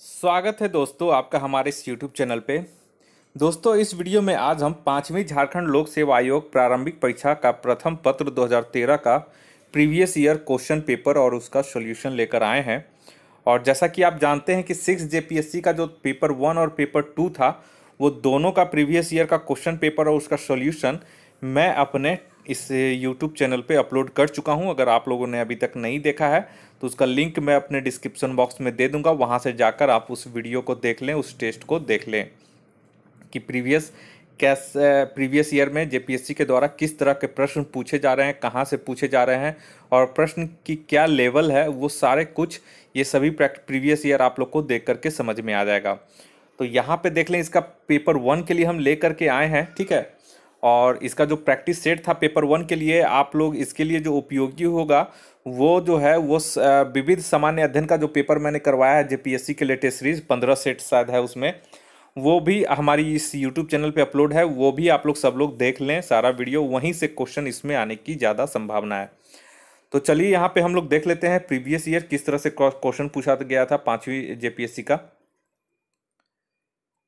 स्वागत है दोस्तों आपका हमारे इस YouTube चैनल पे। दोस्तों इस वीडियो में आज हम 5वीं झारखंड लोक सेवा आयोग प्रारंभिक परीक्षा का प्रथम पत्र 2013 का प्रीवियस ईयर क्वेश्चन पेपर और उसका सॉल्यूशन लेकर आए हैं। और जैसा कि आप जानते हैं कि 6 जेपीएससी का जो पेपर 1 और पेपर 2 था, वो दोनों का प्रीवियस ईयर का क्वेश्चन पेपर और उसका सॉल्यूशन मैं अपने इस YouTube चैनल पे अपलोड कर चुका हूं। अगर आप लोगों ने अभी तक नहीं देखा है तो उसका लिंक मैं अपने डिस्क्रिप्शन बॉक्स में दे दूंगा, वहां से जाकर आप उस वीडियो को देख लें, उस टेस्ट को देख लें कि प्रीवियस ईयर में जेपीएससी के द्वारा किस तरह के प्रश्न पूछे जा रहे हैं, कहाँ से पूछे जा रहे हैं और प्रश्न की क्या लेवल है, वो सारे कुछ ये सभी प्रीवियस ईयर आप लोग को देख करके समझ में आ जाएगा। तो यहाँ पे देख लें, इसका पेपर 1 के लिए हम ले करके आए हैं, ठीक है। और इसका जो प्रैक्टिस सेट था पेपर 1 के लिए, आप लोग इसके लिए जो उपयोगी होगा वो जो है वो विविध सामान्य अध्ययन का जो पेपर मैंने करवाया है जेपीएससी के लेटेस्ट सीरीज 15 सेट शायद है उसमें, वो भी हमारी इस यूट्यूब चैनल पे अपलोड है। वो भी आप लोग सब लोग देख लें सारा वीडियो, वहीं से क्वेश्चन इसमें आने की ज़्यादा संभावना है। तो चलिए यहाँ पे हम लोग देख लेते हैं प्रीवियस ईयर किस तरह से क्वेश्चन पूछा गया था 5वीं जेपीएससी का।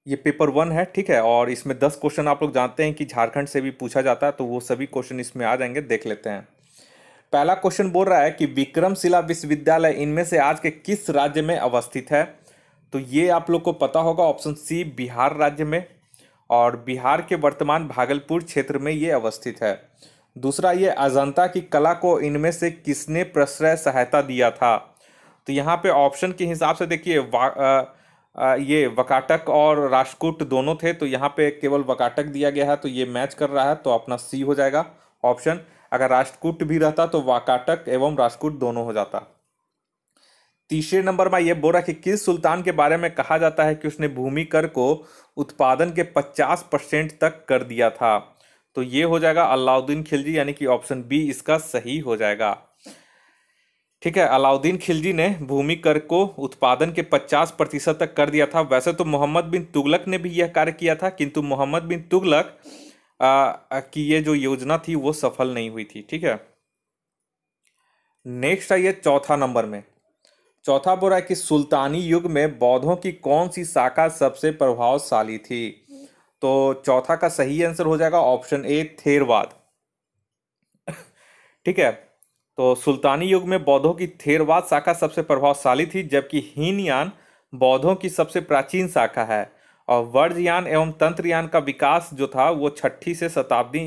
ये पेपर 1 है, ठीक है। और इसमें 10 क्वेश्चन आप लोग जानते हैं कि झारखंड से भी पूछा जाता है, तो वो सभी क्वेश्चन इसमें आ जाएंगे, देख लेते हैं। पहला क्वेश्चन बोल रहा है कि विक्रमशिला विश्वविद्यालय इनमें से आज के किस राज्य में अवस्थित है। तो ये आप लोग को पता होगा, ऑप्शन सी बिहार राज्य में, और बिहार के वर्तमान भागलपुर क्षेत्र में ये अवस्थित है। दूसरा, ये अजंता की कला को इनमें से किसने प्रश्रय सहायता दिया था। तो यहाँ पे ऑप्शन के हिसाब से देखिए ये वकाटक और राष्ट्रकूट दोनों थे, तो यहाँ पे केवल वकाटक दिया गया है, तो ये मैच कर रहा है, तो अपना सी हो जाएगा ऑप्शन। अगर राष्ट्रकूट भी रहता तो वाकाटक एवं राष्ट्रकूट दोनों हो जाता। तीसरे नंबर में ये बोल रहा है कि किस सुल्तान के बारे में कहा जाता है कि उसने भूमि कर को उत्पादन के 50% तक कर दिया था। तो ये हो जाएगा अलाउद्दीन खिलजी, यानी कि ऑप्शन बी इसका सही हो जाएगा, ठीक है। अलाउद्दीन खिलजी ने भूमि कर को उत्पादन के 50% तक कर दिया था। वैसे तो मोहम्मद बिन तुगलक ने भी यह कार्य किया था, किंतु मोहम्मद बिन तुगलक की ये जो योजना थी वो सफल नहीं हुई थी, ठीक है। नेक्स्ट आइए चौथा नंबर में। चौथा बोल रहा है कि सुल्तानी युग में बौद्धों की कौन सी शाखा सबसे प्रभावशाली थी। तो चौथा का सही आंसर हो जाएगा ऑप्शन ए थेरवाद, ठीक है। तो सुल्तानी युग में बौद्धों की थेरवाद शाखा सबसे प्रभावशाली थी, जबकि हीनयान बौद्धों की सबसे प्राचीन शाखा है। और वर्जयान एवं तंत्रयान का विकास जो था वो 6ठी से शताब्दी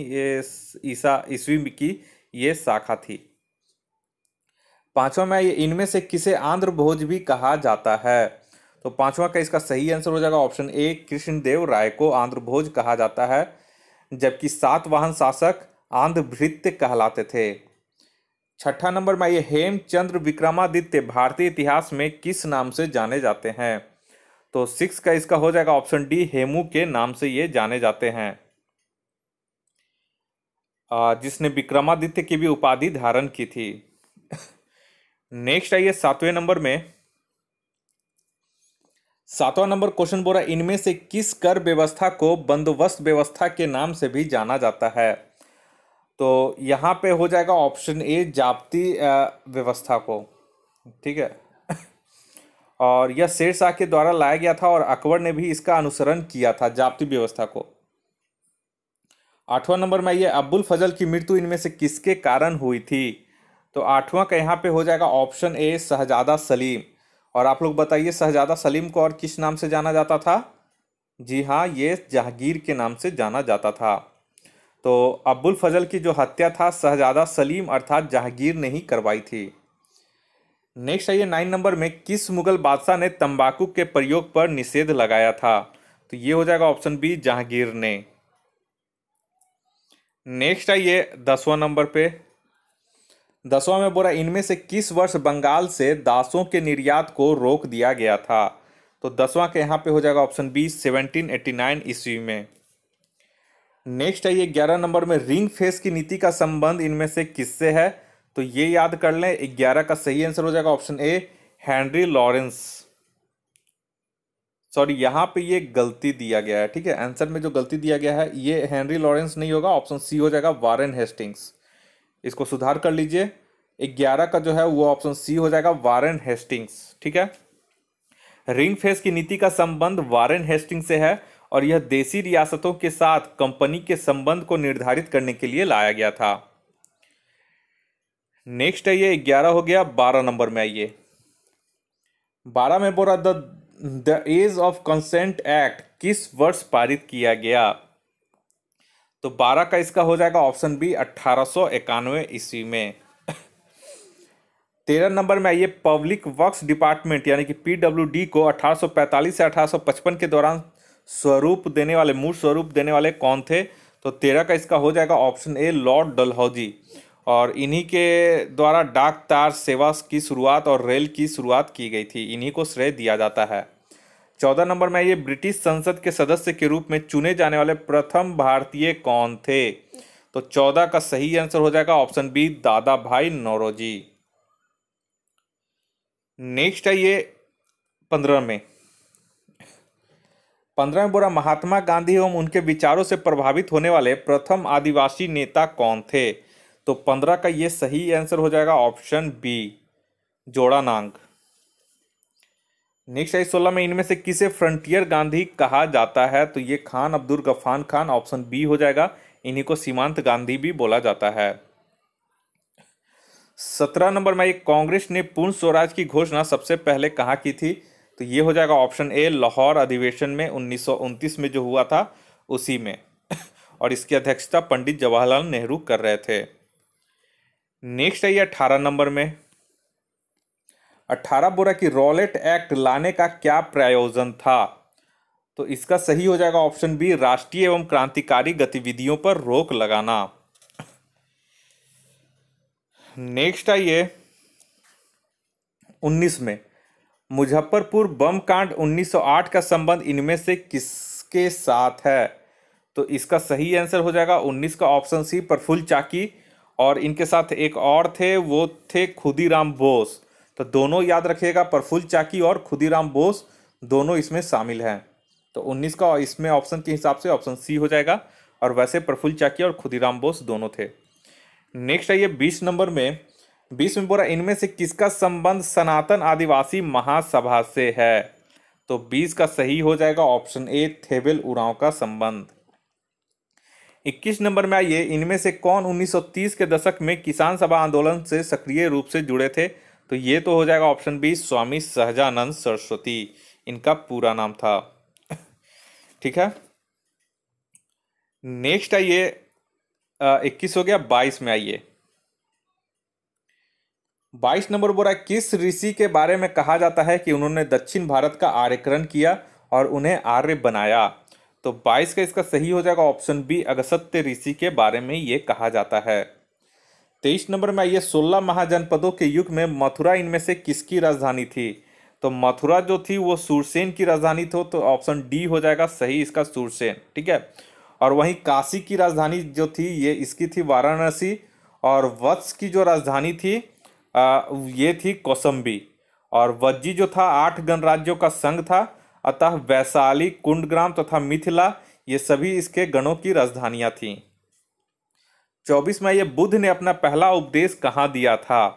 ईस्वी की ये शाखा थी। पांचवा में इनमें से किसे आंध्र भोज भी कहा जाता है। तो पांचवा का इसका सही आंसर हो जाएगा ऑप्शन ए कृष्णदेव राय को आंध्र भोज कहा जाता है, जबकि सातवाहन शासक आंध्र भृत्य कहलाते थे। छठा नंबर में ये हेमचंद्र विक्रमादित्य भारतीय इतिहास में किस नाम से जाने जाते हैं। तो 6 का इसका हो जाएगा ऑप्शन डी हेमू के नाम से ये जाने जाते हैं, जिसने विक्रमादित्य की भी उपाधि धारण की थी। नेक्स्ट आइए 7वें नंबर में। 7वां नंबर क्वेश्चन बोल रहा है इनमें से किस कर व्यवस्था को बंदोबस्त व्यवस्था के नाम से भी जाना जाता है। तो यहाँ पे हो जाएगा ऑप्शन ए जाप्ती व्यवस्था को, ठीक है। और यह शेरशाह के द्वारा लाया गया था और अकबर ने भी इसका अनुसरण किया था, जाप्ती व्यवस्था को। 8वां नंबर में ये अब्बुल फजल की मृत्यु इनमें से किसके कारण हुई थी। तो 8वां का यहाँ पे हो जाएगा ऑप्शन ए शहजादा सलीम। और आप लोग बताइए शहजादा सलीम को और किस नाम से जाना जाता था। जी हाँ, ये जहांगीर के नाम से जाना जाता था। तो अब्बुल फजल की जो हत्या था शहजादा सलीम अर्थात जहांगीर ने ही करवाई थी। नेक्स्ट आइए 9 नंबर में किस मुगल बादशाह ने तंबाकू के प्रयोग पर निषेध लगाया था। तो ये हो जाएगा ऑप्शन बी जहांगीर ने। नेक्स्ट आइए 10वां नंबर पे। 10वां में बोला इनमें से किस वर्ष बंगाल से दासों के निर्यात को रोक दिया गया था। तो 10वां के यहाँ पे हो जाएगा ऑप्शन बी 1789 ईस्वी में। नेक्स्ट है ये 11 नंबर में रिंग फेस की नीति का संबंध इनमें से किससे है। तो ये याद कर लें, 11 का सही आंसर हो जाएगा option A Henry Lawrence. Sorry, यहाँ पे ये गलती दिया गया है, ठीक है। आंसर में जो गलती दिया गया है ये हेनरी लॉरेंस नहीं होगा, ऑप्शन सी हो जाएगा वारेन हेस्टिंग्स। इसको सुधार कर लीजिए, 11 का जो है वो ऑप्शन सी हो जाएगा वारेन हेस्टिंग्स, ठीक है। रिंग फेंस की नीति का संबंध वारेन हेस्टिंग से है और यह देशी रियासतों के साथ कंपनी के संबंध को निर्धारित करने के लिए लाया गया था। नेक्स्ट है ये 11 हो गया। 12 नंबर में आइए। 12 में बोला the age of consent act किस वर्ष पारित किया गया? तो 12 का इसका हो जाएगा ऑप्शन बी 1891 ईस्वी में। 13 नंबर में आइए। पब्लिक वर्क्स डिपार्टमेंट यानी कि पीडब्ल्यूडी को 1845 से 1855 के दौरान मूल स्वरूप देने वाले कौन थे? तो 13 का इसका हो जाएगा ऑप्शन ए लॉर्ड डलहौजी, और इन्हीं के द्वारा डाक तार सेवा की शुरुआत और रेल की शुरुआत की गई थी, इन्हीं को श्रेय दिया जाता है। 14 नंबर में ये ब्रिटिश संसद के सदस्य के रूप में चुने जाने वाले प्रथम भारतीय कौन थे? तो 14 का सही आंसर हो जाएगा ऑप्शन बी दादा भाई नौरोजी। नेक्स्ट है ये 15 में। 15 में बोला महात्मा गांधी एवं उनके विचारों से प्रभावित होने वाले प्रथम आदिवासी नेता कौन थे? तो 15 का ये सही आंसर हो जाएगा ऑप्शन बी जोड़ानांग। नेक्स्ट है 16 में इनमें से किसे फ्रंटियर गांधी कहा जाता है? तो ये खान अब्दुल गफ्फार खान, ऑप्शन बी हो जाएगा। इन्हीं को सीमांत गांधी भी बोला जाता है। 17 नंबर में कांग्रेस ने पूर्ण स्वराज की घोषणा सबसे पहले कहाँ की थी? तो ये हो जाएगा ऑप्शन ए लाहौर अधिवेशन में 1929 में जो हुआ था उसी में और इसकी अध्यक्षता पंडित जवाहरलाल नेहरू कर रहे थे। नेक्स्ट है ये 18 नंबर में। 18 बोला कि रॉलेट एक्ट लाने का क्या प्रयोजन था? तो इसका सही हो जाएगा ऑप्शन बी राष्ट्रीय एवं क्रांतिकारी गतिविधियों पर रोक लगाना। नेक्स्ट आइए 19 में। मुजफ्फरपुर बम कांड 1908 का संबंध इनमें से किसके साथ है? तो इसका सही आंसर हो जाएगा 19 का ऑप्शन सी प्रफुल्ल चाकी, और इनके साथ एक और थे, वो थे खुदीराम बोस। तो दोनों याद रखिएगा, प्रफुल्ल चाकी और खुदीराम बोस दोनों इसमें शामिल हैं। तो 19 का इसमें ऑप्शन के हिसाब से ऑप्शन सी हो जाएगा, और वैसे प्रफुल्ल चाकी और खुदीराम बोस दोनों थे। नेक्स्ट है ये 20 नंबर में। 20 में बोला इनमें से किसका संबंध सनातन आदिवासी महासभा से है? तो 20 का सही हो जाएगा ऑप्शन ए थेबेल उरांव का संबंध। 21 नंबर में आइए इनमें से कौन 1930 के दशक में किसान सभा आंदोलन से सक्रिय रूप से जुड़े थे? तो ये तो हो जाएगा ऑप्शन बी स्वामी सहजानंद सरस्वती, इनका पूरा नाम था। ठीक है। नेक्स्ट आइए 21 हो गया। 22 में आइए। 22 नंबर बोला किस ऋषि के बारे में कहा जाता है कि उन्होंने दक्षिण भारत का आर्यकरण किया और उन्हें आर्य बनाया? तो 22 का इसका सही हो जाएगा ऑप्शन बी अगस्त्य ऋषि के बारे में ये कहा जाता है। 23 नंबर में आइए 16 महाजनपदों के युग में मथुरा इनमें से किसकी राजधानी थी? तो मथुरा जो थी वो सूरसेन की राजधानी थी, तो ऑप्शन डी हो जाएगा सही इसका सूरसेन। ठीक है। और वहीं काशी की राजधानी जो थी ये इसकी थी वाराणसी, और वत्स की जो राजधानी थी ये थी कौसंबी, और वज्जी जो था 8 गणराज्यों का संघ था, अतः वैशाली, कुंडग्राम तथा मिथिला ये सभी इसके गणों की राजधानियां थीं। 24 में ये बुद्ध ने अपना पहला उपदेश कहाँ दिया था?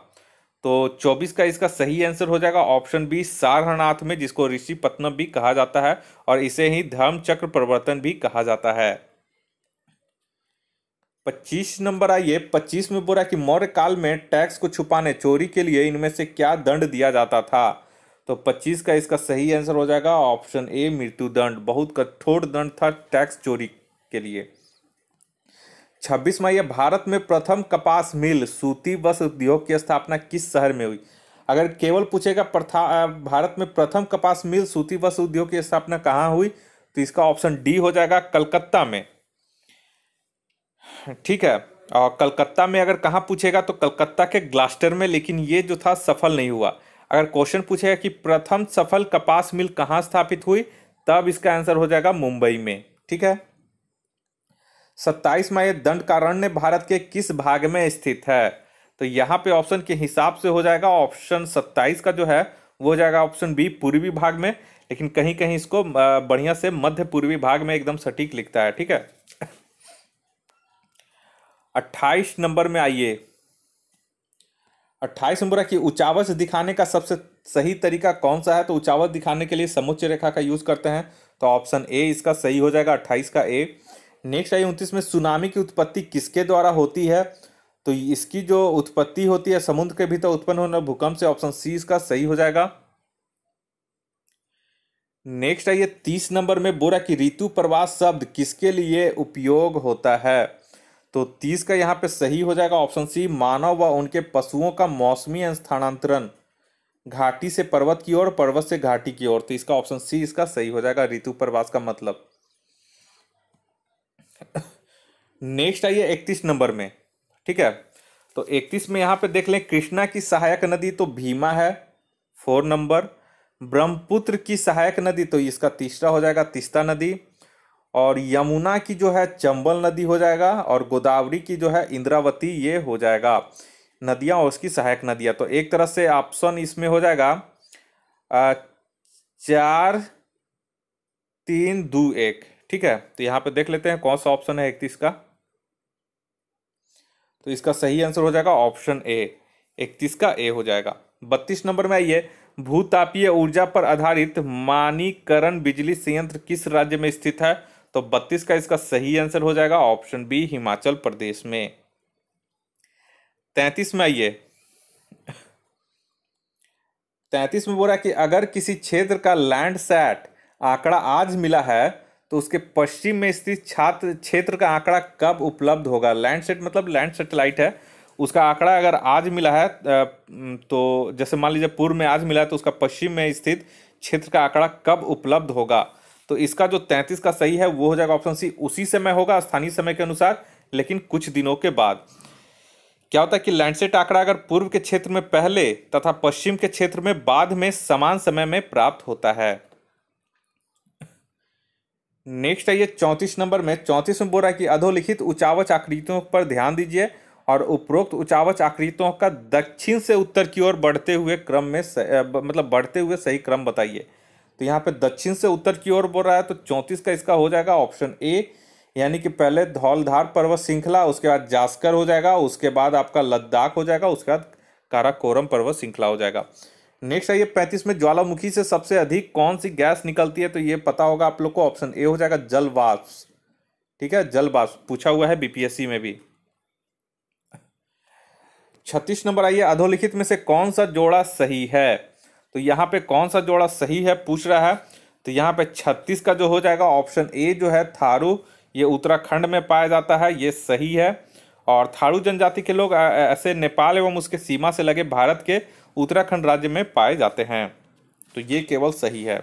तो 24 का इसका सही आंसर हो जाएगा ऑप्शन बी सारनाथ में, जिसको ऋषि पत्तनम भी कहा जाता है और इसे ही धर्म चक्र प्रवर्तन भी कहा जाता है। 25 नंबर आइए। 25 में बोला कि मौर्य काल में टैक्स को छुपाने चोरी के लिए इनमें से क्या दंड दिया जाता था? तो 25 का इसका सही आंसर हो जाएगा ऑप्शन ए मृत्युदंड। बहुत कठोर दंड था टैक्स चोरी के लिए। 26 में यह भारत में प्रथम कपास मिल सूती वस्त्र उद्योग की स्थापना किस शहर में हुई? अगर केवल पूछेगा भारत में प्रथम कपास मिल सूती वस्त्र उद्योग की स्थापना कहाँ हुई, तो इसका ऑप्शन डी हो जाएगा कलकत्ता में। ठीक है। और कलकत्ता में अगर कहाँ पूछेगा तो कलकत्ता के ग्लास्टर में, लेकिन ये जो था सफल नहीं हुआ। अगर क्वेश्चन पूछेगा कि प्रथम सफल कपास मिल कहाँ स्थापित हुई, तब इसका आंसर हो जाएगा मुंबई में। ठीक है। 27 में यह दंडकारण्य भारत के किस भाग में स्थित है? तो यहाँ पे ऑप्शन के हिसाब से हो जाएगा ऑप्शन 27 का जो है वो हो जाएगा ऑप्शन बी पूर्वी भाग में, लेकिन कहीं कहीं इसको बढ़िया से मध्य पूर्वी भाग में एकदम सटीक लिखता है। ठीक है। 28 नंबर में आइए। 28 नंबर है कि उचावच दिखाने का सबसे सही तरीका कौन सा है? तो उचावच दिखाने के लिए समुच्चय रेखा का यूज करते हैं, तो ऑप्शन ए इसका सही हो जाएगा, 28 का ए। नेक्स्ट है 29 में, सुनामी की उत्पत्ति किसके द्वारा होती है? तो इसकी जो उत्पत्ति होती है समुद्र के भीतर उत्पन्न होना भूकंप से, ऑप्शन सी इसका सही हो जाएगा। नेक्स्ट है ये 30 नंबर में, बोला कि ऋतु प्रवास शब्द किसके लिए उपयोग होता है? तो 30 का यहाँ पे सही हो जाएगा, ऑप्शन सी, मानव व उनके पशुओं का मौसमी स्थानांतरण घाटी से पर्वत की ओर, पर्वत से घाटी की ओर। तो इसका ऑप्शन सी इसका सही हो जाएगा, ऋतु प्रवास का मतलब। नेक्स्ट आइए 31 नंबर में, ठीक है। तो 31 में यहाँ पे देख लें, कृष्णा की सहायक नदी तो भीमा है, 4 नंबर। ब्रह्मपुत्र की सहायक नदी, तो इसका तीसरा हो जाएगा तीस्ता नदी। और यमुना की जो है चंबल नदी हो जाएगा, और गोदावरी की जो है इंद्रावती, ये हो जाएगा नदियां और उसकी सहायक नदियां। तो एक तरह से ऑप्शन इसमें हो जाएगा 4 3 2 1, ठीक है। तो यहाँ पे देख लेते हैं कौन सा ऑप्शन है 31 का। तो इसका सही आंसर हो जाएगा ऑप्शन ए, 31 का ए हो जाएगा। 32 नंबर में आइए, भूतापीय ऊर्जा पर आधारित मानीकरण बिजली संयंत्र किस राज्य में स्थित है? तो 32 का इसका सही आंसर हो जाएगा ऑप्शन बी, हिमाचल प्रदेश में। 33 में आइए, 33 में बोल रहा है कि अगर किसी क्षेत्र का लैंडसैट आंकड़ा आज मिला है तो उसके पश्चिम में स्थित छात्र क्षेत्र का आंकड़ा कब उपलब्ध होगा? लैंडसेट मतलब लैंड सैटेलाइट है, उसका आंकड़ा अगर आज मिला है तो जैसे मान लीजिए पूर्व में आज मिला है, तो उसका पश्चिम में स्थित क्षेत्र का आंकड़ा कब उपलब्ध होगा? तो इसका जो 33 का सही है वो हो जाएगा ऑप्शन सी, उसी समय होगा स्थानीय समय के अनुसार, लेकिन कुछ दिनों के बाद। क्या होता है कि लैंडसेट आंकड़ा अगर पूर्व के क्षेत्र में पहले तथा पश्चिम के क्षेत्र में बाद में समान समय में प्राप्त होता है। नेक्स्ट है ये 34 नंबर में, 34 में बोल रहा है कि अधोलिखित उचावच आकृतियों पर ध्यान दीजिए और उपरोक्त उचावच आकृतियों का दक्षिण से उत्तर की ओर बढ़ते हुए क्रम में मतलब बढ़ते हुए सही क्रम बताइए। तो यहाँ पे दक्षिण से उत्तर की ओर बोल रहा है, तो 34 का इसका हो जाएगा ऑप्शन ए, यानी कि पहले धौलधार पर्वत श्रृंखला, उसके बाद जास्कर हो जाएगा, उसके बाद आपका लद्दाख हो जाएगा, उसके बाद काराकोरम पर्वत श्रृंखला हो जाएगा। नेक्स्ट है ये 35 में, ज्वालामुखी से सबसे अधिक कौन सी गैस निकलती है? तो ये पता होगा आप लोग को, ऑप्शन ए हो जाएगा जल वाष्प, ठीक है, जल वाष्प पूछा हुआ है बीपीएससी में भी। 36 नंबर आइए, अधोलिखित में से कौन सा जोड़ा सही है? तो यहाँ पे कौन सा जोड़ा सही है पूछ रहा है। तो यहाँ पे 36 का जो हो जाएगा ऑप्शन ए जो है थारू, ये उत्तराखंड में पाया जाता है, ये सही है। और थारू जनजाति के लोग ऐसे नेपाल एवं उसके सीमा से लगे भारत के उत्तराखंड राज्य में पाए जाते हैं, तो ये केवल सही है।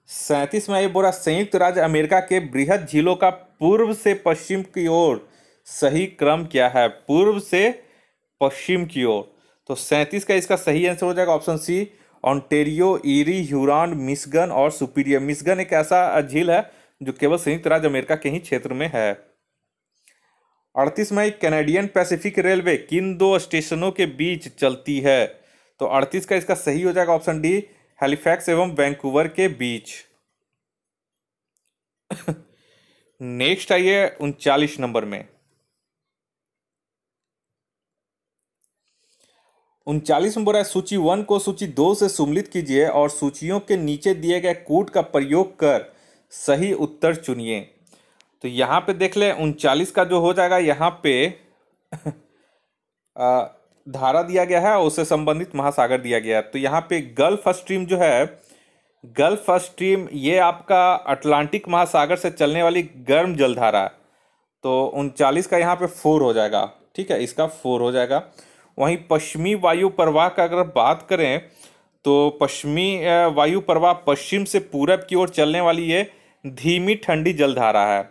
37 में ये बोला, संयुक्त राज्य अमेरिका के बृहद झीलों का पूर्व से पश्चिम की ओर सही क्रम क्या है? पूर्व से पश्चिम की ओर, तो 37 का इसका सही आंसर हो जाएगा option C, Ontario, Erie, Huron, Michigan और सुपीरियर। मिशिगन एक ऐसा झील है जो केवल संयुक्त राज्य अमेरिका के ही क्षेत्र में है। 38 में, कैनेडियन पैसिफिक रेलवे किन दो स्टेशनों के बीच चलती है? तो 38 का इसका सही हो जाएगा ऑप्शन डी, हैलिफैक्स एवं वैंकूवर के बीच। नेक्स्ट आइए 39 नंबर में, 39 में बोला है, सूची 1 को सूची 2 से सम्मिलित कीजिए और सूचियों के नीचे दिए गए कूट का प्रयोग कर सही उत्तर चुनिए। तो यहाँ पे देख ले 39 का जो हो जाएगा, यहाँ पे धारा दिया गया है और उससे संबंधित महासागर दिया गया है। तो यहाँ पे गल्फ स्ट्रीम जो है, गल्फ स्ट्रीम ये आपका अटलांटिक महासागर से चलने वाली गर्म जलधारा है, तो 39 का यहाँ पे 4 हो जाएगा, ठीक है, इसका 4 हो जाएगा। वहीं पश्चिमी वायु प्रवाह का अगर बात करें तो पश्चिमी वायु प्रवाह पश्चिम से पूरब की ओर चलने वाली ये धीमी ठंडी जलधारा है,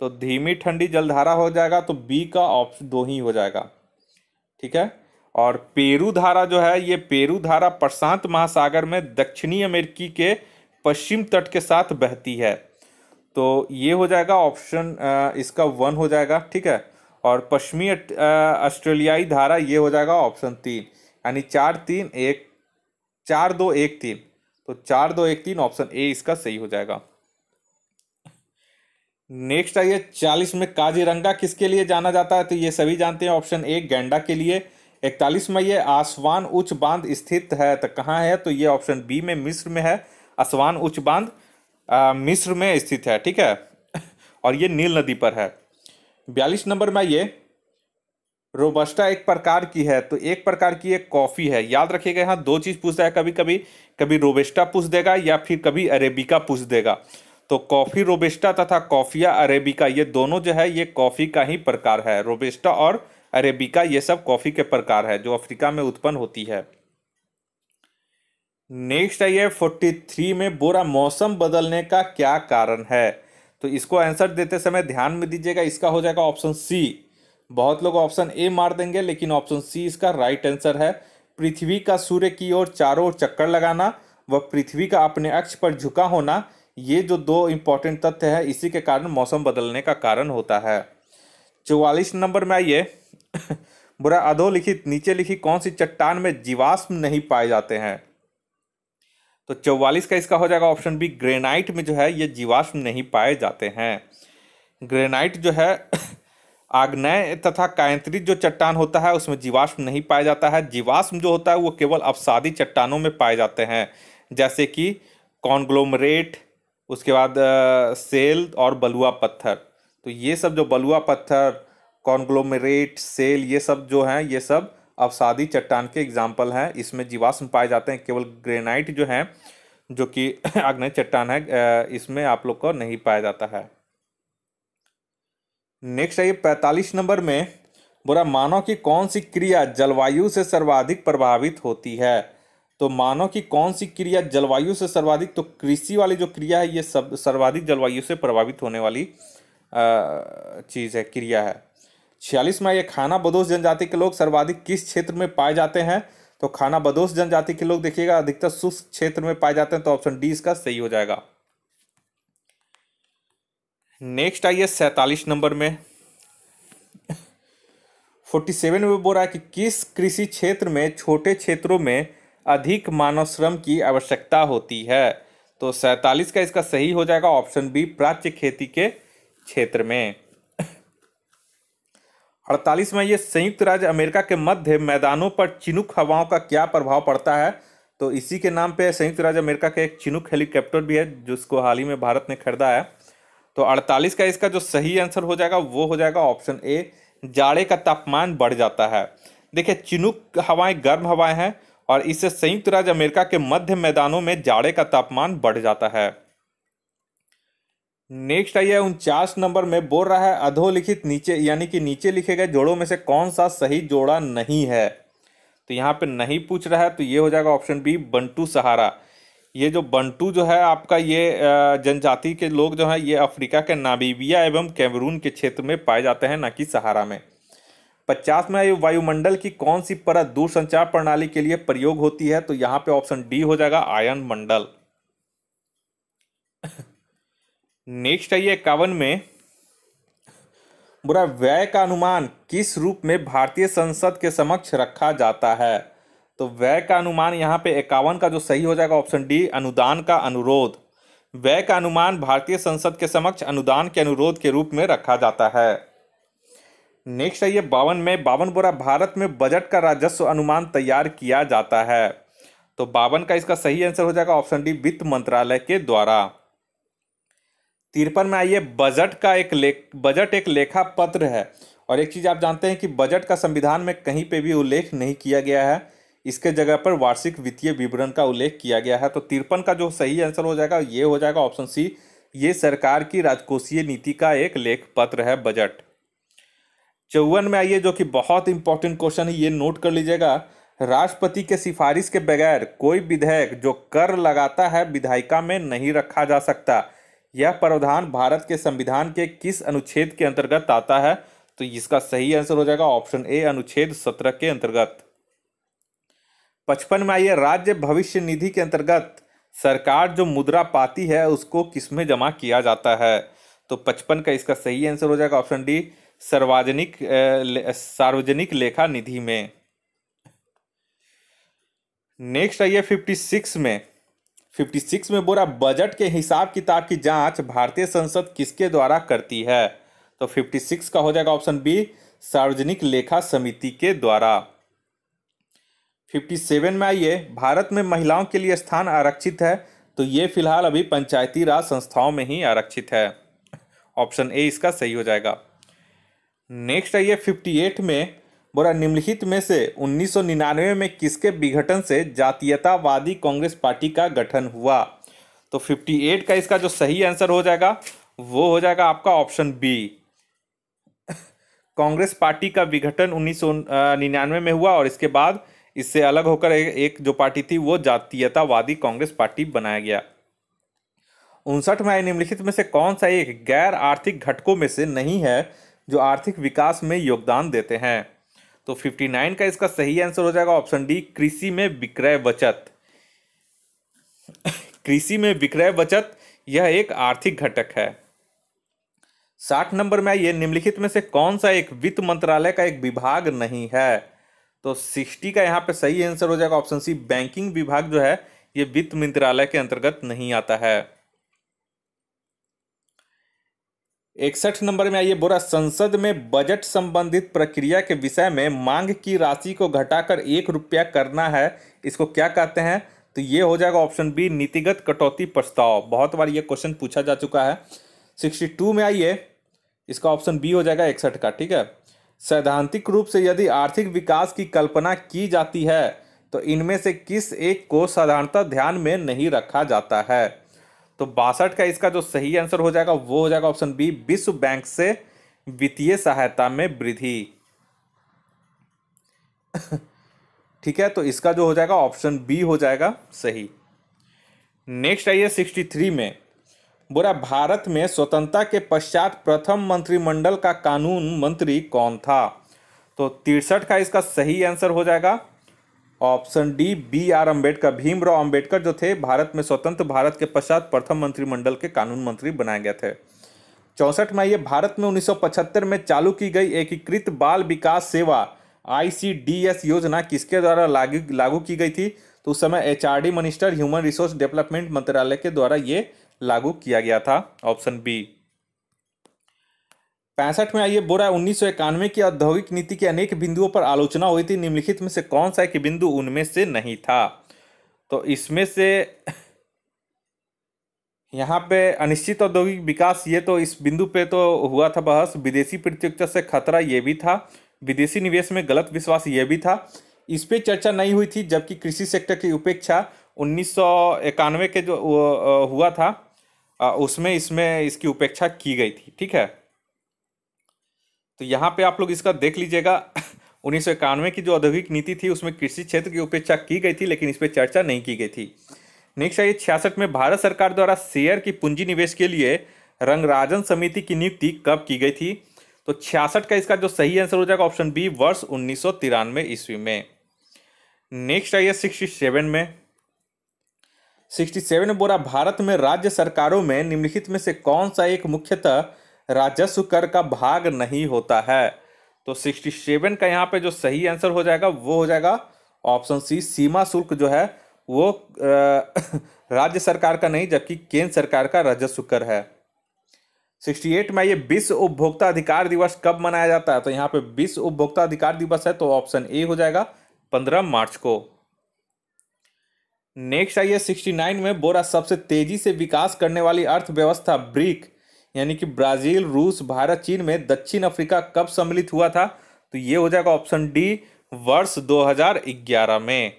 तो धीमी ठंडी जलधारा हो जाएगा, तो बी का ऑप्शन 2 ही हो जाएगा, ठीक है। और पेरू धारा जो है, ये पेरू धारा प्रशांत महासागर में दक्षिणी अमेरिकी के पश्चिम तट के साथ बहती है, तो ये हो जाएगा ऑप्शन इसका 1 हो जाएगा, ठीक है। और पश्चिमी ऑस्ट्रेलियाई धारा ये हो जाएगा ऑप्शन 3, यानी 4 3 1 4 2 1 3, तो 4 2 1 3 ऑप्शन ए इसका सही हो जाएगा। नेक्स्ट आइए 40 में काजीरंगा किसके लिए जाना जाता है? तो ये सभी जानते हैं, ऑप्शन ए गैंडा के लिए। 41 में ये आसवान उच्च बांध स्थित है, तो कहाँ है? तो ये ऑप्शन बी में मिस्र में है। आसवान उच्च बांध मिस्र में स्थित है, ठीक है। और ये नील नदी पर है। 42 नंबर में ये रोबस्टा एक प्रकार की है, तो एक प्रकार की एक कॉफी है। याद रखिएगा, यहाँ दो चीज पूछता है कभी कभी, कभी रोबस्टा पूछ देगा या फिर कभी अरेबिका पूछ देगा। तो कॉफी रोबस्टा तथा कॉफिया अरेबिका ये दोनों जो है ये कॉफी का ही प्रकार है। रोबस्टा और अरेबिका ये सब कॉफी के प्रकार है जो अफ्रीका में उत्पन्न होती है। नेक्स्ट आइए 43 में बोरा मौसम बदलने का क्या कारण है? तो इसको आंसर देते समय ध्यान में दीजिएगा, इसका हो जाएगा ऑप्शन सी। बहुत लोग ऑप्शन ए मार देंगे लेकिन ऑप्शन सी इसका राइट आंसर है। पृथ्वी का सूर्य की ओर चारों ओर चक्कर लगाना व पृथ्वी का अपने अक्ष पर झुका होना, ये जो दो इंपॉर्टेंट तथ्य है इसी के कारण मौसम बदलने का कारण होता है। 44 नंबर में आइए बुरा अधोलिखित नीचे लिखी कौन सी चट्टान में जीवाश्म नहीं पाए जाते हैं? तो 44 का इसका हो जाएगा ऑप्शन बी। ग्रेनाइट में जो है ये जीवाश्म नहीं पाए जाते हैं। ग्रेनाइट जो है आग्नेय तथा कायांतरित जो चट्टान होता है उसमें जीवाश्म नहीं पाया जाता है। जीवाश्म जो होता है वो केवल अपसादी चट्टानों में पाए जाते हैं, जैसे कि कॉन्ग्लोमरेट, उसके बाद सेल और बलुआ पत्थर। तो ये सब जो बलुआ पत्थर, कॉन्ग्लोमरेट, सेल, ये सब जो हैं ये सब अवसादी चट्टान के एग्जाम्पल हैं। इसमें जीवाश्म पाए जाते हैं। केवल ग्रेनाइट जो है जो कि आग्नेय चट्टान है इसमें आप लोग को नहीं पाया जाता है। नेक्स्ट है 45 नंबर में बोला मानव की कौन सी क्रिया जलवायु से सर्वाधिक प्रभावित होती है? तो मानव की कौन सी क्रिया जलवायु से सर्वाधिक, तो कृषि वाली जो क्रिया है ये सब सर्वाधिक जलवायु से प्रभावित होने वाली चीज है, क्रिया है। 46 में ये खाना बदोश जनजाति के लोग सर्वाधिक किस क्षेत्र में पाए जाते हैं? तो खाना बदोश जनजाति के लोग देखिएगा अधिकतर शुष्क क्षेत्र में पाए जाते हैं, तो ऑप्शन डी इसका सही हो जाएगा। नेक्स्ट आइए 47 नंबर में 47 में बोल रहा है कि किस कृषि क्षेत्र में छोटे क्षेत्रों में अधिक मानव श्रम की आवश्यकता होती है? तो 47 का इसका सही हो जाएगा ऑप्शन बी, प्राच्य खेती के क्षेत्र में। 48 में ये संयुक्त राज्य अमेरिका के मध्य मैदानों पर चिनूक हवाओं का क्या प्रभाव पड़ता है? तो इसी के नाम पे संयुक्त राज्य अमेरिका का एक चिनूक हेलीकॉप्टर भी है जिसको हाल ही में भारत ने खरीदा है। तो 48 का इसका जो सही आंसर हो जाएगा वो हो जाएगा ऑप्शन ए, जाड़े का तापमान बढ़ जाता है। देखिए चिनूक हवाएं गर्म हवाएं हैं और इससे संयुक्त राज्य अमेरिका के मध्य मैदानों में जाड़े का तापमान बढ़ जाता है। नेक्स्ट आइए 49 नंबर में बोल रहा है अधोलिखित नीचे यानी कि नीचे लिखे गए जोड़ों में से कौन सा सही जोड़ा नहीं है? तो यहाँ पे नहीं पूछ रहा है, तो ये हो जाएगा ऑप्शन बी, बंटू सहारा। ये जो बंटू जो है आपका ये जनजाति के लोग जो हैं ये अफ्रीका के नामीबिया एवं कैमरून के क्षेत्र में पाए जाते हैं, ना कि सहारा में। 50 में वायुमंडल की कौन सी परत दूरसंचार प्रणाली के लिए प्रयोग होती है? तो यहाँ पे ऑप्शन डी हो जाएगा, आयन मंडल। नेक्स्ट आइए 51 में बुरा व्यय का अनुमान किस रूप में भारतीय संसद के समक्ष रखा जाता है? तो व्यय का अनुमान यहाँ पे 51 का जो सही हो जाएगा ऑप्शन डी, अनुदान का अनुरोध। व्यय का अनुमान भारतीय संसद के समक्ष अनुदान के अनुरोध के रूप में रखा जाता है। नेक्स्ट आइए 52 में 52 बुरा भारत में बजट का राजस्व अनुमान तैयार किया जाता है। तो 52 का इसका सही आंसर हो जाएगा ऑप्शन डी, वित्त मंत्रालय के द्वारा। 53 में आइए बजट एक लेखा पत्र है और एक चीज आप जानते हैं कि बजट का संविधान में कहीं पे भी उल्लेख नहीं किया गया है, इसके जगह पर वार्षिक वित्तीय विवरण का उल्लेख किया गया है। तो 53 का जो सही आंसर हो जाएगा ये हो जाएगा ऑप्शन सी, ये सरकार की राजकोषीय नीति का एक लेख पत्र है बजट। 54 में आइए जो कि बहुत इंपॉर्टेंट क्वेश्चन है, ये नोट कर लीजिएगा। राष्ट्रपति के सिफारिश के बगैर कोई विधेयक जो कर लगाता है विधायिका में नहीं रखा जा सकता। यह प्रावधान भारत के संविधान के किस अनुच्छेद के अंतर्गत आता है? तो इसका सही आंसर हो जाएगा ऑप्शन ए, अनुच्छेद 17 के अंतर्गत। 55 में आइए राज्य भविष्य निधि के अंतर्गत सरकार जो मुद्रा पाती है उसको किसमें जमा किया जाता है? तो 55 का इसका सही आंसर हो जाएगा ऑप्शन डी, सार्वजनिक लेखा निधि में। नेक्स्ट आइए 56 में 56 में बोला बजट के हिसाब किताब की जांच भारतीय संसद किसके द्वारा करती है? तो 56 का हो जाएगा ऑप्शन बी, सार्वजनिक लेखा समिति के द्वारा। 57 में आइए, भारत में महिलाओं के लिए स्थान आरक्षित है, तो ये फिलहाल अभी पंचायती राज संस्थाओं में ही आरक्षित है। ऑप्शन ए इसका सही हो जाएगा। नेक्स्ट आइए 58 में बोला निम्नलिखित में से 1999 में किसके विघटन से जातीयतावादी कांग्रेस पार्टी का गठन हुआ? तो 58 का इसका जो सही आंसर हो जाएगा वो हो जाएगा आपका ऑप्शन बी, कांग्रेस पार्टी का विघटन 1999 में हुआ और इसके बाद इससे अलग होकर एक जो पार्टी थी वो जातीयतावादी कांग्रेस पार्टी बनाया गया। 59 में निम्नलिखित में से कौन सा एक गैर आर्थिक घटकों में से नहीं है जो आर्थिक विकास में योगदान देते हैं? तो 59 का इसका सही आंसर हो जाएगा ऑप्शन डी, कृषि में विक्रय बचत। कृषि में विक्रय बचत यह एक आर्थिक घटक है। 60 नंबर में आइए, निम्नलिखित में से कौन सा एक वित्त मंत्रालय का एक विभाग नहीं है? तो 60 का यहाँ पे सही आंसर हो जाएगा ऑप्शन सी, बैंकिंग विभाग जो है ये वित्त मंत्रालय के अंतर्गत नहीं आता है। 61 नंबर में आइए, बोरा संसद में बजट संबंधित प्रक्रिया के विषय में मांग की राशि को घटाकर 1 रुपया करना है, इसको क्या कहते हैं? तो ये हो जाएगा ऑप्शन बी, नीतिगत कटौती प्रस्ताव। बहुत बार ये क्वेश्चन पूछा जा चुका है। 62 में आइए, इसका ऑप्शन बी हो जाएगा 61 का, ठीक है। सैद्धांतिक रूप से यदि आर्थिक विकास की कल्पना की जाती है तो इनमें से किस एक को साधारणतः ध्यान में नहीं रखा जाता है? तो 62 का इसका जो सही आंसर हो जाएगा वो हो जाएगा ऑप्शन बी, विश्व बैंक से वित्तीय सहायता में वृद्धि। ठीक है, तो इसका जो हो जाएगा ऑप्शन बी हो जाएगा सही। नेक्स्ट आइए 63 में, बोला भारत में स्वतंत्रता के पश्चात प्रथम मंत्रिमंडल का कानून मंत्री कौन था? तो 63 का इसका सही आंसर हो जाएगा option D, B R Ambedkar. Bhimrao Ambedkar जो थे भारत में स्वतंत्र भारत के पश्चात प्रथम मंत्रिमंडल के कानून मंत्री बनाए गए थे। 64 में ये भारत में 1975 में चालू की गई एकीकृत बाल विकास सेवा ICDS योजना किसके द्वारा लागू की गई थी? तो उस समय HRD minister human resource development मंत्रालय के द्वारा ये लागू किया गया था। Option B. 65 में आइए, बोरा 1991 की औद्योगिक नीति के अनेक बिंदुओं पर आलोचना हुई थी, निम्नलिखित में से कौन सा एक बिंदु उनमें से नहीं था? तो इसमें से यहाँ पे अनिश्चित औद्योगिक विकास, ये तो इस बिंदु पे तो हुआ था बहस। विदेशी प्रत्यक्षता से खतरा ये भी था, विदेशी निवेश में गलत विश्वास ये भी था, इस पे चर्चा नहीं हुई थी। जबकि कृषि सेक्टर की उपेक्षा 1991 के जो हुआ था उसमें इसमें इसकी उपेक्षा की गई थी। ठीक है, तो यहाँ पे आप लोग इसका देख लीजिएगा। 1991 की जो औद्योगिक नीति थी उसमें कृषि क्षेत्र की उपेक्षा की गई थी, लेकिन इस पर चर्चा नहीं की गई थी। नेक्स्ट आइए 66 में, भारत सरकार द्वारा शेयर की पूंजी निवेश के लिए रंगराजन समिति की नियुक्ति कब की गई थी? तो 66 का इसका जो सही आंसर हो जाएगा ऑप्शन बी, वर्ष 1993 ईस्वी में। नेक्स्ट आइए 67 में। 67 में बोला भारत में राज्य सरकारों में निम्नलिखित में से कौन सा एक मुख्यतः राजस्व कर का भाग नहीं होता है? तो 67 का यहाँ पे जो सही आंसर हो जाएगा वो हो जाएगा ऑप्शन सी, सीमा शुल्क जो है वो राज्य सरकार का नहीं जबकि केंद्र सरकार का राजस्व कर है। 68 में ये विश्व उपभोक्ता अधिकार दिवस कब मनाया जाता है? तो यहाँ पे विश्व उपभोक्ता अधिकार दिवस है, तो ऑप्शन ए हो जाएगा 15 मार्च को। नेक्स्ट आइए 69 में, बोरा सबसे तेजी से विकास करने वाली अर्थव्यवस्था ब्रिक यानी कि ब्राजील, रूस, भारत, चीन में दक्षिण अफ्रीका कब सम्मिलित हुआ था? तो ये हो जाएगा ऑप्शन डी, वर्ष 2011 में।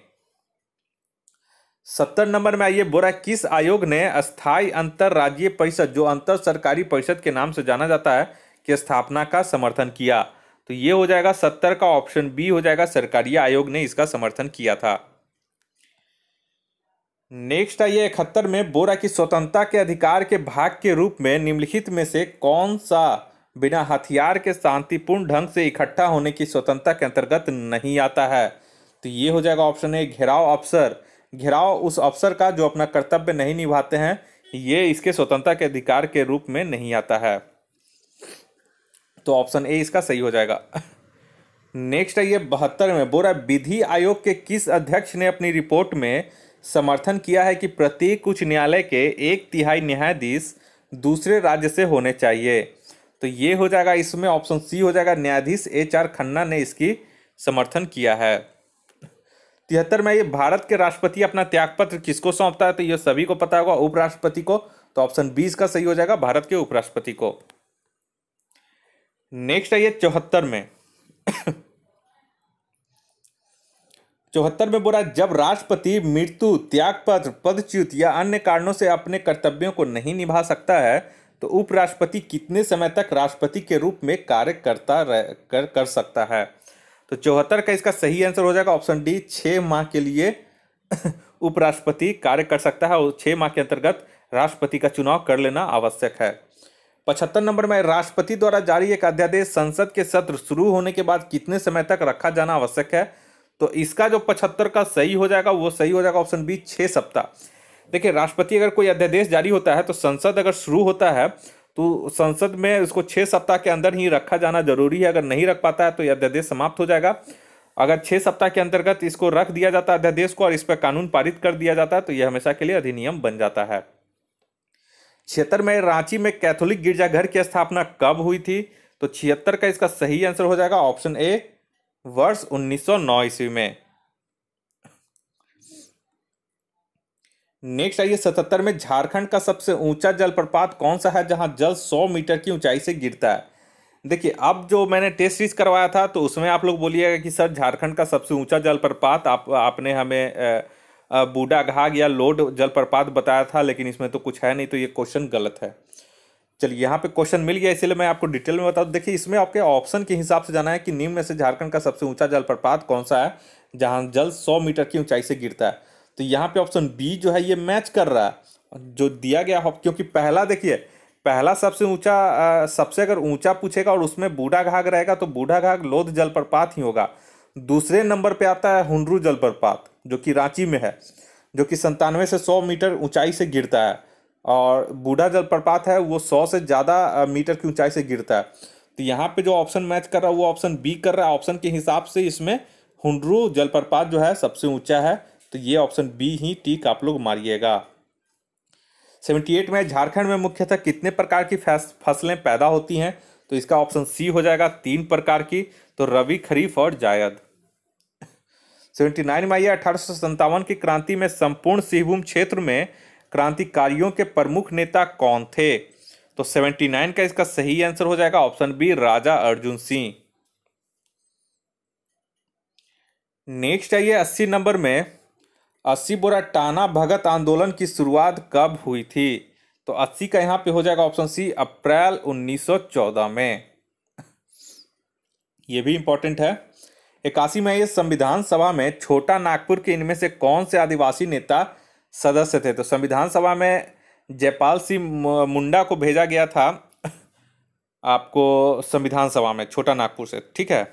70 नंबर में आइए, बोरा किस आयोग ने अस्थायी अंतरराज्यीय परिषद, जो अंतर सरकारी परिषद के नाम से जाना जाता है, की स्थापना का समर्थन किया? तो ये हो जाएगा 70 का ऑप्शन बी हो जाएगा, सरकारी आयोग ने इसका समर्थन किया था। नेक्स्ट आइए 71 में, बोरा की स्वतंत्रता के अधिकार के भाग के रूप में निम्नलिखित में से कौन सा बिना हथियार के शांतिपूर्ण ढंग से इकट्ठा होने की स्वतंत्रता के अंतर्गत नहीं आता है? तो ये हो जाएगा ऑप्शन ए, घेराव अफसर। घेराव उस अफसर का जो अपना कर्तव्य नहीं निभाते हैं, ये इसके स्वतंत्रता के अधिकार के रूप में नहीं आता है, तो ऑप्शन ए इसका सही हो जाएगा। नेक्स्ट है ये 72 में, बोरा विधि आयोग के किस अध्यक्ष ने अपनी रिपोर्ट में समर्थन किया है कि प्रत्येक उच्च न्यायालय के 1/3 न्यायाधीश दूसरे राज्य से होने चाहिए। तो ये हो जाएगा, इसमें ऑप्शन सी हो जाएगा, न्यायाधीश HR खन्ना ने इसकी समर्थन किया है। 73 में, ये भारत के राष्ट्रपति अपना त्यागपत्र किसको सौंपता है? तो ये सभी को पता होगा, उपराष्ट्रपति को। तो ऑप्शन 20 का सही हो जाएगा, भारत के उपराष्ट्रपति को। नेक्स्ट है ये 74 में 74 में बोला, जब राष्ट्रपति मृत्यु, त्यागपत्र, पदच्युत या अन्य कारणों से अपने कर्तव्यों को नहीं निभा सकता है तो उपराष्ट्रपति कितने समय तक राष्ट्रपति के रूप में कार्य कर सकता है? तो 74 का इसका सही आंसर हो जाएगा ऑप्शन डी, 6 माह के लिए उपराष्ट्रपति कार्य कर सकता है और 6 माह के अंतर्गत राष्ट्रपति का चुनाव कर लेना आवश्यक है। 75 नंबर में, राष्ट्रपति द्वारा जारी एक अध्यादेश संसद के सत्र शुरू होने के बाद कितने समय तक रखा जाना आवश्यक है? तो इसका जो 75 का सही हो जाएगा वो सही हो जाएगा ऑप्शन बी, 6 सप्ताह। देखिए, राष्ट्रपति अगर कोई अध्यादेश जारी होता है तो संसद अगर शुरू होता है तो संसद में उसको 6 सप्ताह के अंदर ही रखा जाना जरूरी है। अगर नहीं रख पाता है तो यह अध्यादेश समाप्त हो जाएगा। अगर 6 सप्ताह के अंतर्गत इसको रख दिया जाता है अध्यादेश को और इस पर कानून पारित कर दिया जाता है तो यह हमेशा के लिए अधिनियम बन जाता है। 76 में, रांची में कैथोलिक गिरजाघर की स्थापना कब हुई थी? तो 76 का इसका सही आंसर हो जाएगा ऑप्शन ए, वर्ष 1909 ईस्वी में। नेक्स्ट आइए 77 में, झारखंड का सबसे ऊंचा जलप्रपात कौन सा है जहां जल 100 मीटर की ऊंचाई से गिरता है? देखिए, अब जो मैंने टेस्ट सीरीज करवाया था तो उसमें आप लोग बोलिएगा कि सर झारखंड का सबसे ऊंचा जलप्रपात आपने हमें बूढ़ा घाघ या लोड जलप्रपात बताया था, लेकिन इसमें तो कुछ है नहीं, तो ये क्वेश्चन गलत है। चलिए, यहाँ पे क्वेश्चन मिल गया, इसलिए मैं आपको डिटेल में बता दूं। देखिए, इसमें आपके ऑप्शन के हिसाब से जाना है कि निम्न में से झारखंड का सबसे ऊंचा जलप्रपात कौन सा है जहां जल 100 मीटर की ऊंचाई से गिरता है? तो यहाँ पे ऑप्शन बी जो है ये मैच कर रहा है जो दिया गया हो, क्योंकि पहला देखिए, पहला सबसे ऊंचा, सबसे अगर ऊंचा पूछेगा और उसमें बूढ़ा घाघ रहेगा तो बूढ़ा घाघ लोध जलप्रपात ही होगा। दूसरे नंबर पे आता है हुंडरू जलप्रपात जो कि रांची में है, जो कि 97 से 100 मीटर ऊंचाई से गिरता है, और बूढ़ा जलप्रपात है वो 100 से ज़्यादा मीटर की ऊंचाई से गिरता है। तो यहाँ पे जो ऑप्शन मैच कर रहा है वो ऑप्शन बी कर रहा है। ऑप्शन के हिसाब से इसमें हुंडरू जलप्रपात जो है सबसे ऊंचा है, तो ये ऑप्शन बी ही टिक आप लोग मारिएगा। 78 में, झारखंड में मुख्यतः कितने प्रकार की फसलें पैदा होती हैं? तो इसका ऑप्शन सी हो जाएगा, 3 प्रकार की, तो रबी, खरीफ और जायद। 79 में, आइए 1857 की क्रांति में संपूर्ण सिंहभूम क्षेत्र में क्रांतिकारियों के प्रमुख नेता कौन थे? तो 79 का इसका सही आंसर हो जाएगा ऑप्शन बी, राजा अर्जुन सिंह। नेक्स्ट आइए 80 नंबर में, 80 बोरा टाना भगत आंदोलन की शुरुआत कब हुई थी? तो 80 का यहां पे हो जाएगा ऑप्शन सी, अप्रैल 1914 में। यह भी इंपॉर्टेंट है। 81 में, ये संविधान सभा में छोटा नागपुर के इनमें से कौन से आदिवासी नेता सदस्य थे? तो संविधान सभा में जयपाल सिंह मुंडा को भेजा गया था आपको संविधान सभा में, छोटा नागपुर से, ठीक है।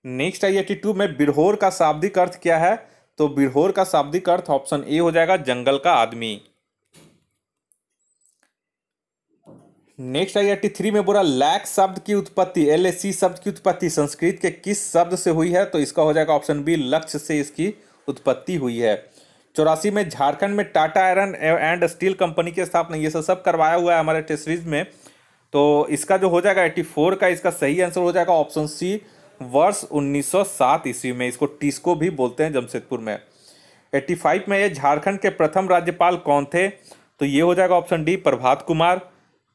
नेक्स्ट है 82 में, बिरहोर का शाब्दिक अर्थ क्या है? तो बिरहोर का शाब्दिक अर्थ ऑप्शन ए हो जाएगा, जंगल का आदमी। नेक्स्ट है 83 में, बोला लैक शब्द की उत्पत्ति, LAC शब्द की उत्पत्ति संस्कृत के किस शब्द से हुई है? तो इसका हो जाएगा ऑप्शन बी, लक्ष्य से इसकी उत्पत्ति हुई है। 84 में, झारखंड में Tata iron and steel company की स्थापना, ये सब करवाया हुआ है हमारे टेस्ट सीरीज में, तो इसका जो हो जाएगा 84 का इसका सही आंसर हो जाएगा ऑप्शन सी, वर्ष 1907 ईस्वी में। इसको टिस्को भी बोलते हैं जमशेदपुर में। 85 में, ये झारखंड के प्रथम राज्यपाल कौन थे? तो ये हो जाएगा ऑप्शन डी, प्रभात कुमार।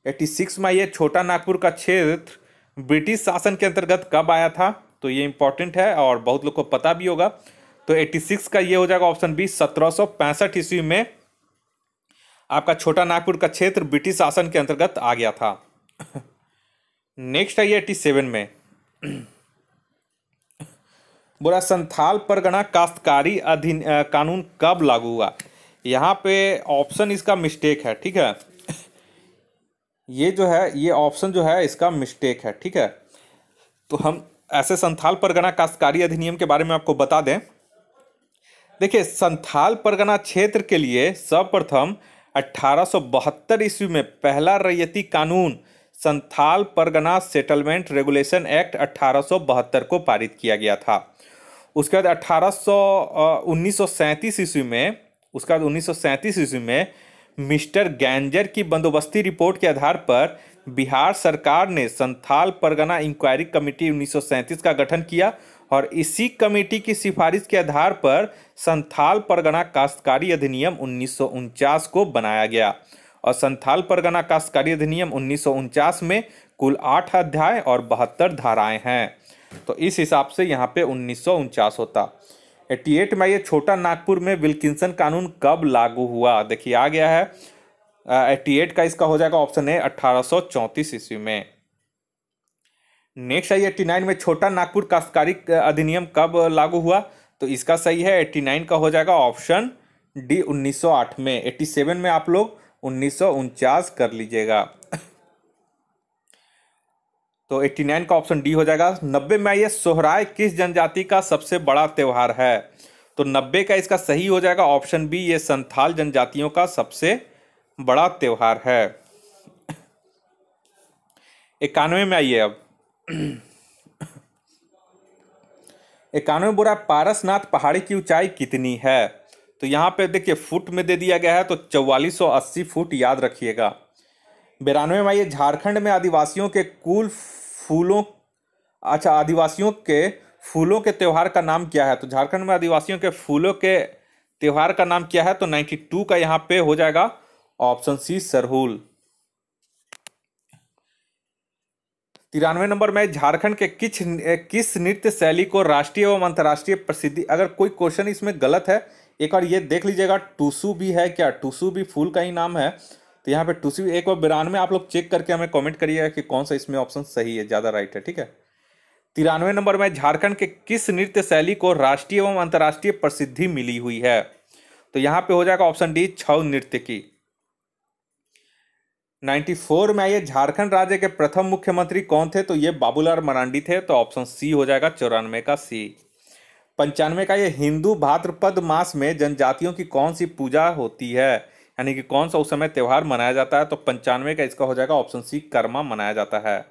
86 में, ये छोटा नागपुर का क्षेत्र ब्रिटिश शासन के अंतर्गत कब आया था? तो ये इंपॉर्टेंट है और बहुत लोग को पता भी होगा। तो 86 का ये हो जाएगा ऑप्शन बी, 1765 ईस्वी में आपका छोटा नागपुर का क्षेत्र ब्रिटिश शासन के अंतर्गत आ गया था। नेक्स्ट है 87 में, बोला संथाल परगना काश्तकारी कानून कब लागू हुआ? यहाँ पे ऑप्शन इसका मिस्टेक है, ठीक है। ये जो है, ये ऑप्शन जो है इसका मिस्टेक है, ठीक है। तो हम ऐसे संथाल परगना काश्तकारी अधिनियम के बारे में आपको बता दें। देखिए, संथाल परगना क्षेत्र के लिए सर्वप्रथम 1872 ईस्वी में पहला रैयती कानून Santhal Pargana settlement regulation act 1872 को पारित किया गया था। उसके बाद 1937 ईस्वी में, उसके बाद 1937 ईस्वी में मिस्टर गैंजर की बंदोबस्ती रिपोर्ट के आधार पर बिहार सरकार ने संथाल परगना इंक्वायरी कमेटी 1937 का गठन किया और इसी कमेटी की सिफारिश के आधार पर संथाल परगना काश्तकारी अधिनियम 1949 को बनाया गया। और संथाल परगना काश्तकारी अधिनियम 1949 में कुल 8 अध्याय और 72 धाराएं हैं। तो इस हिसाब से यहाँ पे 1949 होता। 88 में ये छोटा नागपुर में विल्किंसन कानून कब लागू हुआ? देखिए आ गया है 88 का, इसका हो जाएगा ऑप्शन ए 1834 ईस्वी में। नेक्स्ट है 89 में छोटा नागपुर काश्तकारी अधिनियम कब लागू हुआ? तो इसका सही है 89 का हो जाएगा ऑप्शन डी 1908 में। 87 में आप लोग 1949 कर लीजिएगा। तो 89 का ऑप्शन डी हो जाएगा। 90 में ये सोहराय किस जनजाति का सबसे बड़ा त्योहार है? तो 90 का इसका सही हो जाएगा ऑप्शन बी, ये संथाल जनजातियों का सबसे बड़ा त्योहार है। 91 में आइए अब। 91 बोल रहा है पारसनाथ पहाड़ी की ऊंचाई कितनी है? तो यहाँ पे देखिए फुट में दे दिया गया है, तो 4480 फुट याद रखिएगा। 92 में आइए झारखंड में आदिवासियों के कुल फूलों, अच्छा आदिवासियों के फूलों के त्योहार का नाम क्या है? तो झारखंड में आदिवासियों के फूलों के त्योहार का नाम क्या है? तो 92 का यहाँ पे हो जाएगा ऑप्शन सी सरहुल। 93 नंबर में झारखंड के किस नृत्य शैली को राष्ट्रीय एवं अंतर्राष्ट्रीय प्रसिद्धि, अगर कोई क्वेश्चन इसमें गलत है एक बार ये देख लीजिएगा, टूसू भी है क्या? टूसू भी फूल का ही नाम है, तो यहाँ पे टूसू एक बार 92 आप लोग चेक करके हमें कमेंट करिएगा कि कौन सा इसमें ऑप्शन सही है, ज़्यादा राइट है, ठीक है। 93 नंबर में झारखंड के किस नृत्य शैली को राष्ट्रीय एवं अंतर्राष्ट्रीय प्रसिद्धि मिली हुई है? तो यहाँ पे हो जाएगा ऑप्शन डी छऊ नृत्य की। 94 में आइए झारखंड राज्य के प्रथम मुख्यमंत्री कौन थे? तो ये बाबूलाल मरांडी थे, तो ऑप्शन सी हो जाएगा 94 का सी। 95 का ये हिंदू भाद्रपद मास में जनजातियों की कौन सी पूजा होती है, यानी कि कौन सा उस समय त्योहार मनाया जाता है? तो 95 का इसका हो जाएगा ऑप्शन सी कर्मा मनाया जाता है।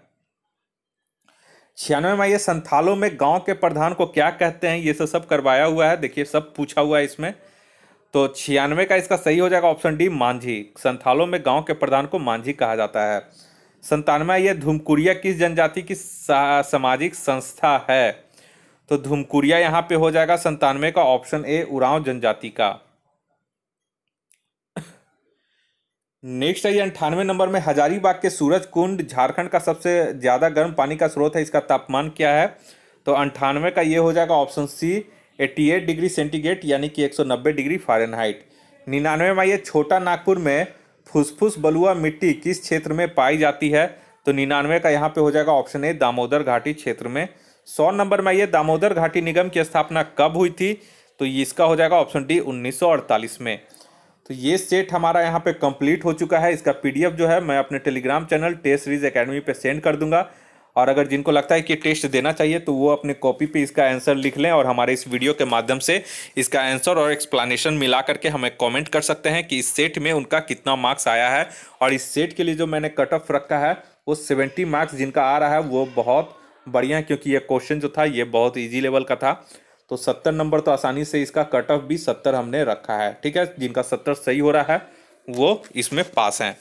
96 में ये संथालों में गांव के प्रधान को क्या कहते हैं? ये सब करवाया हुआ है, देखिए सब पूछा हुआ है इसमें। तो 96 का इसका सही हो जाएगा ऑप्शन डी मांझी। संथालों में गांव के प्रधान को मांझी कहा जाता है। 97 ये धुमकुरिया किस जनजाति की सामाजिक संस्था है? तो धुमकुरिया यहाँ पे हो जाएगा 97 का ऑप्शन ए उरांव जनजाति का। नेक्स्ट है 98 नंबर में हजारीबाग के सूरज कुंड झारखंड का सबसे ज्यादा गर्म पानी का स्रोत है, इसका तापमान क्या है? तो 98 का ये हो जाएगा ऑप्शन सी 88 डिग्री सेंटीग्रेड यानी कि 190 डिग्री फ़ारेनहाइट। 99 में ये छोटा नागपुर में फुसफुस बलुआ मिट्टी किस क्षेत्र में पाई जाती है? तो 99 का यहाँ पे हो जाएगा ऑप्शन ए दामोदर घाटी क्षेत्र में। 100 नंबर में ये दामोदर घाटी निगम की स्थापना कब हुई थी? तो इसका हो जाएगा ऑप्शन डी 1948 में। तो ये सेट हमारा यहाँ पे कंप्लीट हो चुका है। इसका पीडीएफ जो है मैं अपने Telegram channel test series academy पे सेंड कर दूंगा, और अगर जिनको लगता है कि टेस्ट देना चाहिए तो वो अपने कॉपी पे इसका आंसर लिख लें और हमारे इस वीडियो के माध्यम से इसका आंसर और एक्सप्लेनेशन मिला करके हमें कमेंट कर सकते हैं कि इस सेट में उनका कितना मार्क्स आया है। और इस सेट के लिए जो मैंने कट ऑफ रखा है वो 70 मार्क्स जिनका आ रहा है वो बहुत बढ़िया, क्योंकि ये क्वेश्चन जो था ये बहुत ईजी लेवल का था। तो 70 नंबर तो आसानी से इसका कट ऑफ भी 70 हमने रखा है, ठीक है। जिनका 70 सही हो रहा है वो इसमें पास हैं।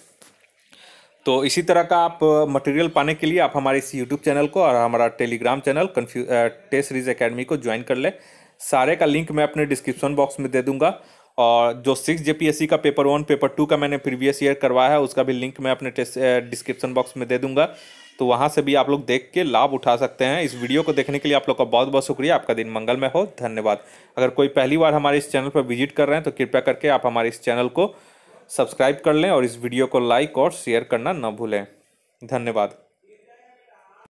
तो इसी तरह का आप मटेरियल पाने के लिए आप हमारे इस यूट्यूब चैनल को और हमारा Telegram channel test series academy को ज्वाइन कर ले। सारे का लिंक मैं अपने डिस्क्रिप्शन बॉक्स में दे दूंगा, और जो 6 जेपीएससी का पेपर 1 पेपर 2 का मैंने प्रीवियस ईयर करवाया है उसका भी लिंक मैं अपने डिस्क्रिप्शन बॉक्स में दे दूंगा। तो वहाँ से भी आप लोग देख के लाभ उठा सकते हैं। इस वीडियो को देखने के लिए आप लोग का बहुत बहुत शुक्रिया। आपका दिन मंगलमय हो। धन्यवाद। अगर कोई पहली बार हमारे इस चैनल पर विजिट कर रहे हैं तो कृपया करके आप हमारे इस चैनल को सब्सक्राइब कर लें और इस वीडियो को लाइक और शेयर करना न भूलें। धन्यवाद।